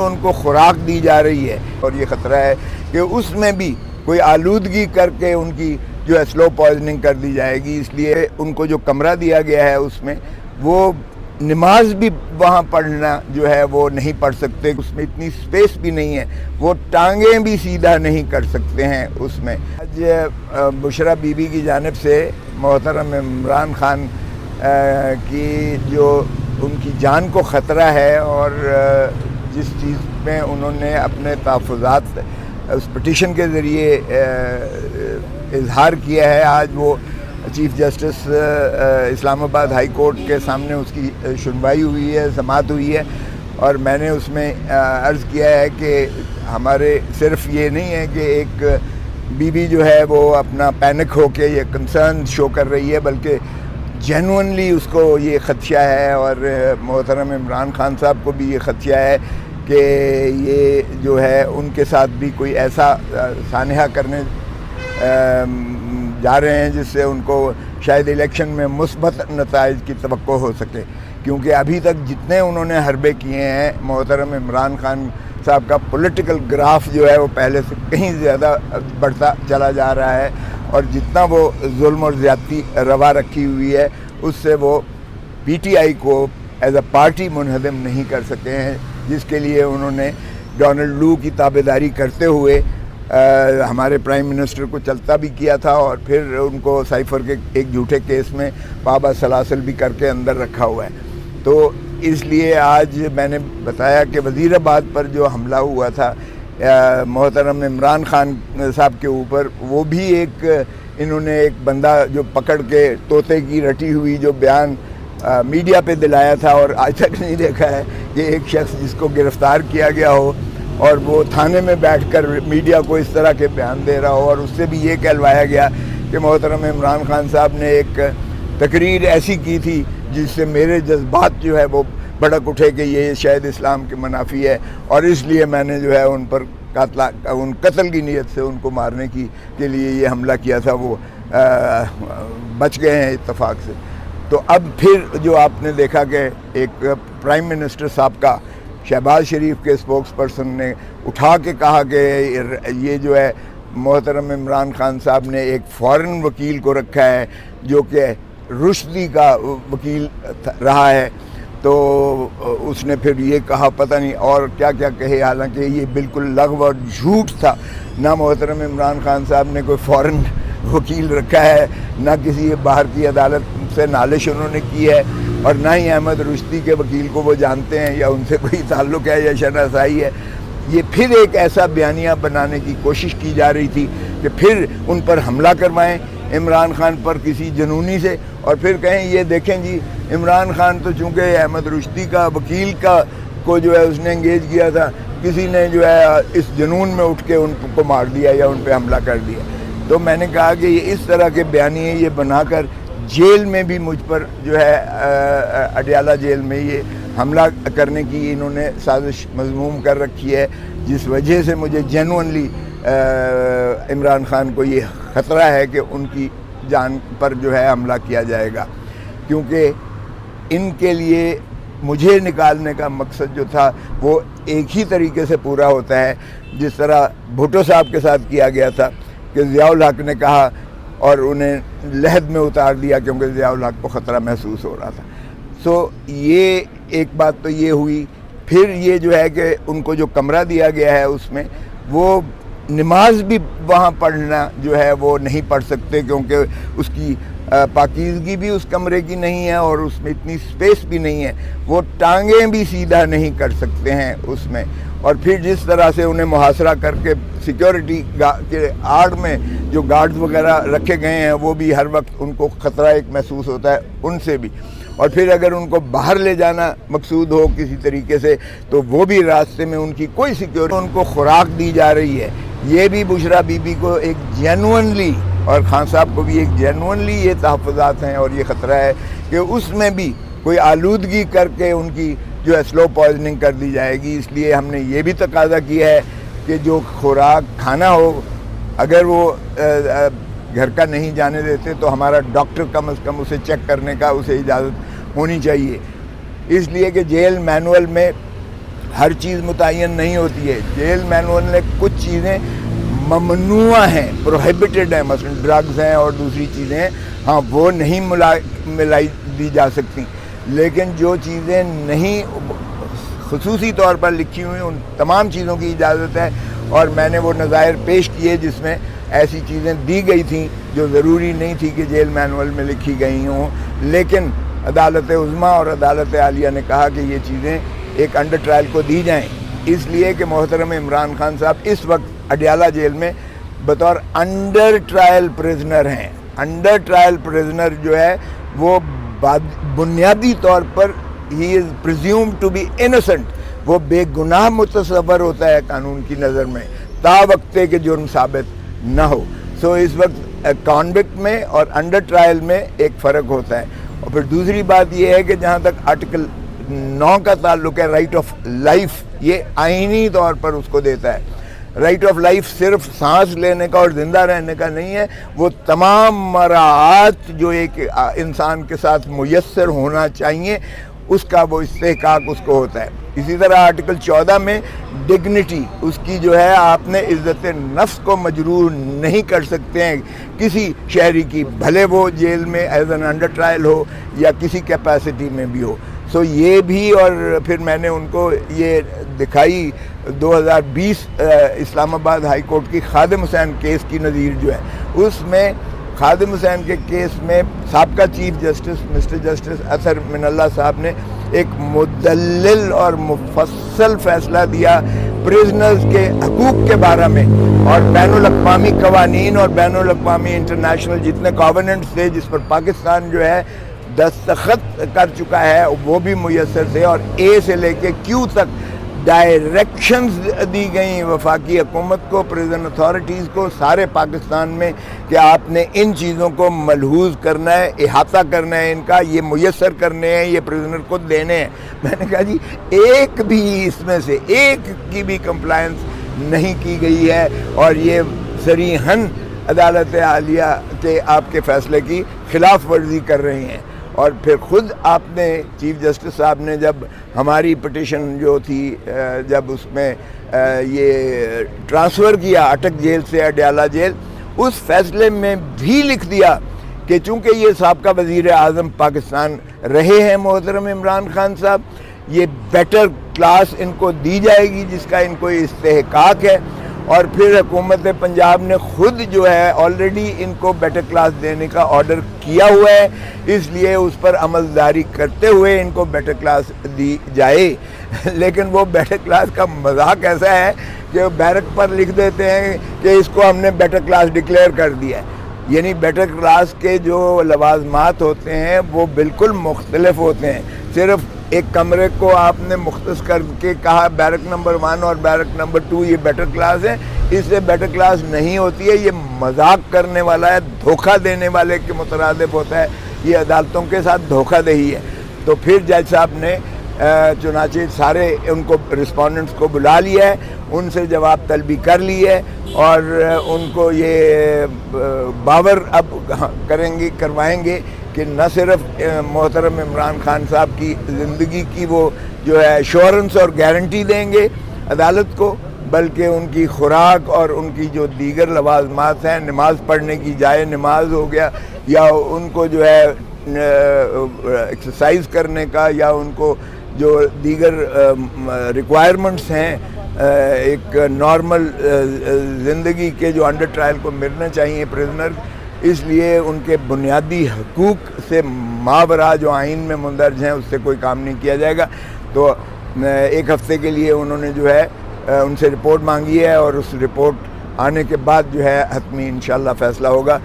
ان کو خوراک دی جا رہی ہے اور یہ خطرہ ہے کہ اس میں بھی کوئی آلودگی کر کے ان کی جو ہے سلو پوائزننگ کر دی جائے گی. اس لیے ان کو جو کمرہ دیا گیا ہے اس میں وہ نماز بھی وہاں پڑھنا جو ہے وہ نہیں پڑھ سکتے. اس میں اتنی سپیس بھی نہیں ہے, وہ ٹانگیں بھی سیدھا نہیں کر سکتے ہیں اس میں. آج بشرا بی بی کی جانب سے محترم عمران خان کی جو ان کی جان کو خطرہ ہے اور جس چیز میں انہوں نے اپنے تحفظات اس پٹیشن کے ذریعے اظہار کیا ہے, آج وہ چیف جسٹس اسلام آباد ہائی کورٹ کے سامنے اس کی سنوائی ہوئی ہے, سماعت ہوئی ہے. اور میں نے اس میں عرض کیا ہے کہ ہمارے صرف یہ نہیں ہے کہ ایک بی جو ہے وہ اپنا پینک ہو کے یہ کنسرن شو کر رہی ہے, بلکہ جینوئنلی اس کو یہ خدشہ ہے اور محترم عمران خان صاحب کو بھی یہ خدشہ ہے کہ یہ جو ہے ان کے ساتھ بھی کوئی ایسا سانحہ کرنے جا رہے ہیں جس سے ان کو شاید الیکشن میں مثبت نتائج کی توقع ہو سکے. کیونکہ ابھی تک جتنے انہوں نے حربے کیے ہیں, محترم عمران خان صاحب کا پولیٹیکل گراف جو ہے وہ پہلے سے کہیں زیادہ بڑھتا چلا جا رہا ہے, اور جتنا وہ ظلم اور زیادتی روا رکھی ہوئی ہے اس سے وہ پی ٹی آئی کو ایز اے پارٹی منہدم نہیں کر سکے ہیں, جس کے لیے انہوں نے ڈونلڈ لو کی تابعداری کرتے ہوئے ہمارے پرائم منسٹر کو چلتا بھی کیا تھا, اور پھر ان کو سائفر کے ایک جھوٹے کیس میں پابا سلاسل بھی کر کے اندر رکھا ہوا ہے. تو اس لیے آج میں نے بتایا کہ وزیر آباد پر جو حملہ ہوا تھا محترم عمران خان صاحب کے اوپر, وہ بھی ایک انہوں نے ایک بندہ جو پکڑ کے طوطے کی رٹی ہوئی جو بیان میڈیا پہ دلایا تھا, اور آج تک نہیں دیکھا ہے کہ ایک شخص جس کو گرفتار کیا گیا ہو اور وہ تھانے میں بیٹھ کر میڈیا کو اس طرح کے بیان دے رہا ہو, اور اس سے بھی یہ کہلوایا گیا کہ محترم عمران خان صاحب نے ایک تقریر ایسی کی تھی جس سے میرے جذبات جو ہے وہ بھڑک اٹھے کہ یہ شاید اسلام کے منافی ہے, اور اس لیے میں نے جو ہے ان پر قتل کی نیت سے ان کو مارنے کے لیے یہ حملہ کیا تھا. وہ بچ گئے ہیں اتفاق سے. تو اب پھر جو آپ نے دیکھا کہ ایک پرائم منسٹر صاحب کا شہباز شریف کے اسپوکس پرسن نے اٹھا کے کہا کہ یہ جو ہے محترم عمران خان صاحب نے ایک فارن وکیل کو رکھا ہے جو کہ رشدی کا وکیل رہا ہے. تو اس نے پھر یہ کہا پتہ نہیں اور کیا کیا کہے, حالانکہ یہ بالکل لغو اور جھوٹ تھا. نہ محترم عمران خان صاحب نے کوئی فارن وکیل رکھا ہے, نہ کسی باہر کی عدالت سے نالش انہوں نے کی ہے, اور نہ ہی احمد رشدی کے وکیل کو وہ جانتے ہیں یا ان سے کوئی تعلق ہے یا شناسائی ہے. یہ پھر ایک ایسا بیانیہ بنانے کی کوشش کی جا رہی تھی کہ پھر ان پر حملہ کروائیں عمران خان پر کسی جنونی سے, اور پھر کہیں یہ دیکھیں جی عمران خان تو چونکہ احمد رشدی کا وکیل کو جو ہے اس نے انگیج کیا تھا, کسی نے جو ہے اس جنون میں اٹھ کے ان کو مار دیا یا ان پہ حملہ کر دیا. تو میں نے کہا کہ یہ اس طرح کے بیانیے یہ بنا کر جیل میں بھی مجھ پر جو ہے اڈیالہ جیل میں یہ حملہ کرنے کی انہوں نے سازش مذموم کر رکھی ہے, جس وجہ سے مجھے جینوئنلی عمران خان کو یہ خطرہ ہے کہ ان کی جان پر جو ہے حملہ کیا جائے گا. کیونکہ ان کے لیے مجھے نکالنے کا مقصد جو تھا وہ ایک ہی طریقے سے پورا ہوتا ہے جس طرح بھٹو صاحب کے ساتھ کیا گیا تھا کہ ضیاء الحق نے کہا اور انہیں لحد میں اتار دیا کیونکہ ضیاء الحق کو خطرہ محسوس ہو رہا تھا. سو یہ ایک بات تو یہ ہوئی. پھر یہ جو ہے کہ ان کو جو کمرہ دیا گیا ہے اس میں وہ نماز بھی وہاں پڑھنا جو ہے وہ نہیں پڑھ سکتے, کیونکہ اس کی پاکیزگی بھی اس کمرے کی نہیں ہے اور اس میں اتنی سپیس بھی نہیں ہے, وہ ٹانگیں بھی سیدھا نہیں کر سکتے ہیں اس میں. اور پھر جس طرح سے انہیں محاصرہ کر کے سیکیورٹی کے آڑ میں جو گارڈز وغیرہ رکھے گئے ہیں وہ بھی ہر وقت ان کو خطرہ ایک محسوس ہوتا ہے ان سے بھی. اور پھر اگر ان کو باہر لے جانا مقصود ہو کسی طریقے سے تو وہ بھی راستے میں ان کی کوئی سیکیورٹی, ان کو خوراک دی جا رہی ہے. یہ بھی بشرا بی بی کو ایک جینوئنلی اور خان صاحب کو بھی ایک جینوئنلی یہ تحفظات ہیں اور یہ خطرہ ہے کہ اس میں بھی کوئی آلودگی کر کے ان کی جو ہے سلو پوائزننگ کر دی جائے گی. اس لیے ہم نے یہ بھی تقاضا کیا ہے کہ جو خوراک کھانا ہو اگر وہ گھر کا نہیں جانے دیتے تو ہمارا ڈاکٹر کم از کم اسے چیک کرنے کا اسے اجازت ہونی چاہیے. اس لیے کہ جیل مینول میں ہر چیز متعین نہیں ہوتی ہے. جیل مینول میں کچھ چیزیں ممنوع ہیں، پروہیبٹڈ ہیں، مثلا ڈرگز ہیں اور دوسری چیزیں ہیں، ہاں وہ نہیں ملائی دی جا سکتی. لیکن جو چیزیں نہیں خصوصی طور پر لکھی ہوئی ان تمام چیزوں کی اجازت ہے. اور میں نے وہ نظائر پیش کیے جس میں ایسی چیزیں دی گئی تھیں جو ضروری نہیں تھی کہ جیل مینول میں لکھی گئی ہوں، لیکن عدالت عظمیٰ اور عدالت عالیہ نے کہا کہ یہ چیزیں ایک انڈر ٹرائل کو دی جائیں، اس لیے کہ محترم عمران خان صاحب اس وقت اڈیالہ جیل میں بطور انڈر ٹرائل پریزنر ہیں. انڈر ٹرائل پریزنر جو ہے وہ بنیادی طور پر ہی از پریزیومڈ ٹو بی انوسنٹ، وہ بے گناہ متصور ہوتا ہے قانون کی نظر میں تا وقتے کہ جرم ثابت نہ ہو. سو اس وقت کانوکٹ میں اور انڈر ٹرائل میں ایک فرق ہوتا ہے. اور پھر دوسری بات یہ ہے کہ جہاں تک آرٹیکل 9 کا تعلق ہے، رائٹ آف لائف، یہ آئینی طور پر اس کو دیتا ہے. رائٹ آف لائف صرف سانس لینے کا اور زندہ رہنے کا نہیں ہے، وہ تمام مراعات جو ایک انسان کے ساتھ میسر ہونا چاہیے اس کا وہ استحقاق اس کو ہوتا ہے. اسی طرح آرٹیکل 14 میں ڈگنیٹی اس کی جو ہے، آپ نے عزت نفس کو مجروح نہیں کر سکتے ہیں کسی شہری کی، بھلے وہ جیل میں ایز این انڈر ٹرائل ہو یا کسی کیپیسٹی میں بھی ہو. سو یہ بھی، اور پھر میں نے ان کو یہ دکھائی 2020 اسلام آباد ہائی کورٹ کی خادم حسین کیس کی نظیر جو ہے، اس میں خادم حسین کے کیس میں سابقہ چیف جسٹس مسٹر جسٹس اطہر من اللہ صاحب نے ایک مدلل اور مفصل فیصلہ دیا پریزنرز کے حقوق کے بارے میں، اور بین الاقوامی قوانین اور بین الاقوامی انٹرنیشنل جتنے کووننٹس تھے جس پر پاکستان جو ہے دستخط کر چکا ہے وہ بھی میسر تھے، اور اے سے لے کے کیو تک ڈائریکشنز دی گئیں وفاقی حکومت کو، پریزن اتھارٹیز کو، سارے پاکستان میں، کہ آپ نے ان چیزوں کو ملحوظ کرنا ہے، احاطہ کرنا ہے، ان کا یہ میسر کرنے ہیں، یہ پریزنر کو دینے ہیں. میں نے کہا جی ایک بھی اس میں سے ایک کی بھی کمپلائنس نہیں کی گئی ہے، اور یہ صریحاً عدالت عالیہ کے آپ کے فیصلے کی خلاف ورزی کر رہے ہیں. اور پھر خود آپ نے چیف جسٹس صاحب نے جب ہماری پٹیشن جو تھی، جب اس میں یہ ٹرانسفر کیا اٹک جیل سے اڈیالہ جیل، اس فیصلے میں بھی لکھ دیا کہ چونکہ یہ سابقہ وزیر اعظم پاکستان رہے ہیں محترم عمران خان صاحب، یہ بیٹر کلاس ان کو دی جائے گی جس کا ان کو استحقاق ہے. اور پھر حکومت پنجاب نے خود جو ہے آلریڈی ان کو بیٹر کلاس دینے کا آرڈر کیا ہوا ہے، اس لیے اس پر عمل جاری کرتے ہوئے ان کو بیٹر کلاس دی جائے. لیکن وہ بیٹر کلاس کا مذاق ایسا ہے کہ بیرک پر لکھ دیتے ہیں کہ اس کو ہم نے بیٹر کلاس ڈکلیئر کر دیا ہے. یعنی بیٹر کلاس کے جو لوازمات ہوتے ہیں وہ بالکل مختلف ہوتے ہیں. صرف ایک کمرے کو آپ نے مختص کر کے کہا بیرک نمبر 1 اور بیرک نمبر 2 یہ بیٹر کلاس ہے، اس سے بیٹر کلاس نہیں ہوتی ہے. یہ مذاق کرنے والا ہے، دھوکہ دینے والے کے مترادف ہوتا ہے، یہ عدالتوں کے ساتھ دھوکہ دہی ہے. تو پھر جج صاحب نے چنانچہ سارے ان کو رسپونڈنٹس کو بلا لیا ہے، ان سے جواب طلبی کر لی ہے، اور ان کو یہ باور اب کروائیں گے کہ نہ صرف محترم عمران خان صاحب کی زندگی کی وہ جو ہے ایشورنس اور گارنٹی دیں گے عدالت کو، بلکہ ان کی خوراک اور ان کی جو دیگر لوازمات ہیں، نماز پڑھنے کی جائے نماز ہو گیا، یا ان کو جو ہے ایکسرسائز کرنے کا، یا ان کو جو دیگر ریکوائرمنٹس ہیں ایک نارمل زندگی کے جو انڈر ٹرائل کو ملنا چاہیے پریزنر، اس لیے ان کے بنیادی حقوق سے ماورا جو آئین میں مندرج ہیں اس سے کوئی کام نہیں کیا جائے گا. تو 1 ہفتے کے لیے انہوں نے جو ہے ان سے رپورٹ مانگی ہے، اور اس رپورٹ آنے کے بعد جو ہے حتمی انشاءاللہ فیصلہ ہوگا.